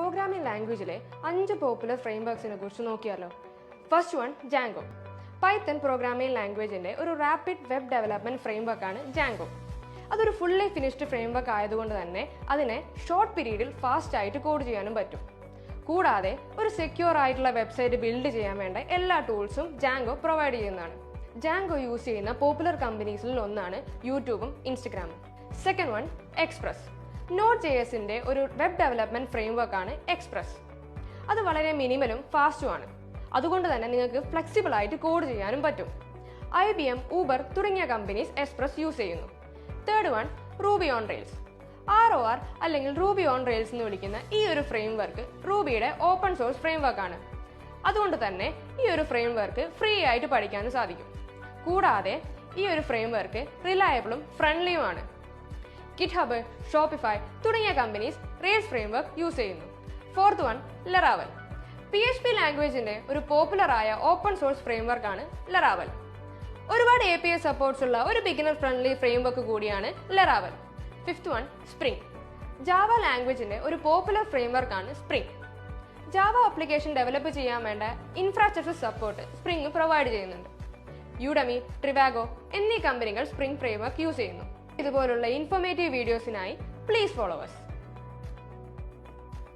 Programming ലാംഗ്വേജിലെ 5 popular ഫ്രെയിംവർക്സിനെ കുറിച്ച് നോക്കിയാലോ. First one Django. Python programming ലാംഗ്വേജിന്റെ ഒരു റാപ്പിഡ് വെബ് ഡെവലപ്മെന്റ് ഫ്രെയിംവർക്കാണ് ജാങ്കോ. അതൊരു ഫുള്ളി ഫിനിഷ്ഡ് ഫ്രെയിംവർക്ക് ആയതുകൊണ്ട് തന്നെ അതിനെ ഷോർട്ട് പീരീഡിൽ ഫാസ്റ്റ് ആയിട്ട് കോഡ് ചെയ്യാനും പറ്റും. കൂടാതെ ഒരു സെക്യൂർ ആയിട്ടുള്ള വെബ്സൈറ്റ് ബിൽഡ് ചെയ്യാൻ വേണ്ട എല്ലാ ടൂൾസും ജാങ്കോ പ്രൊവൈഡ് ചെയ്യുന്നതാണ്. ജാങ്കോ യൂസ് ചെയ്യുന്ന പോപ്പുലർ കമ്പനീസിൽ ഒന്നാണ് യൂട്യൂബും ഇൻസ്റ്റഗ്രാമും. Second one Express. Node.jsന്റെ ഒരു വെബ് ഡെവലപ്മെന്റ് ഫ്രെയിംവർക്കാണ് എക്സ്പ്രസ്. അത് വളരെ മിനിമലും ഫാസ്റ്റുമാണ്. അതുകൊണ്ട് തന്നെ നിങ്ങൾക്ക് ഫ്ലെക്സിബിൾ ആയിട്ട് കോഡ് ചെയ്യാനും പറ്റും. IBM, ഊബർ തുടങ്ങിയ കമ്പനീസ് എക്സ്പ്രസ് യൂസ് ചെയ്യുന്നു. Third one Ruby on rails. ROR അല്ലെങ്കിൽ റൂബി ഓൺ റെയിൽസ് എന്ന് വിളിക്കുന്ന ഈ ഒരു ഫ്രെയിംവർക്ക് റൂബിയുടെ ഓപ്പൺ സോഴ്സ് ഫ്രെയിംവർക്കാണ്. അതുകൊണ്ട് തന്നെ ഈ ഒരു ഫ്രെയിംവർക്ക് ഫ്രീ ആയിട്ട് പഠിക്കാനും സാധിക്കും. കൂടാതെ ഈ ഒരു ഫ്രെയിംവർക്ക് റിലയബിളും ഫ്രണ്ട്ലിയുമാണ്. GitHub, Shopify തുടങ്ങിയ കമ്പനീസ് റെയിൽസ് ഫ്രെയിംവർക്ക് യൂസ് ചെയ്യുന്നു. Fourth one Laravel. PHP ലാംഗ്വേജിന്റെ ഒരു പോപ്പുലർ ആയ ഓപ്പൺ സോഴ്സ് ഫ്രെയിംവർക്കാണ് ലറാവൽ. ഒരുപാട് API സപ്പോർട്ട്സ് ഉള്ള ഒരു ബിഗിനർ ഫ്രണ്ട്ലി ഫ്രെയിംവർക്ക് കൂടിയാണ് Laravel. Fifth one Spring. Java ലാംഗ്വേജിന്റെ ഒരു പോപ്പുലർ ഫ്രെയിംവർക്കാണ് സ്പ്രിംഗ്. ജാവ ആപ്ലിക്കേഷൻ ഡെവലപ്പ് ചെയ്യാൻ വേണ്ട ഇൻഫ്രാസ്ട്രക്ചർ സപ്പോർട്ട് സ്പ്രിംഗ് പ്രൊവൈഡ് ചെയ്യുന്നുണ്ട്. യുഡമി, ട്രിവാഗോ എന്നീ കമ്പനികൾ സ്പ്രിംഗ് ഫ്രെയിംവർക്ക് യൂസ് ചെയ്യുന്നു. ഇതുപോലുള്ള ഇൻഫോർമേറ്റീവ് വീഡിയോസിനായി പ്ലീസ് ഫോളോ us.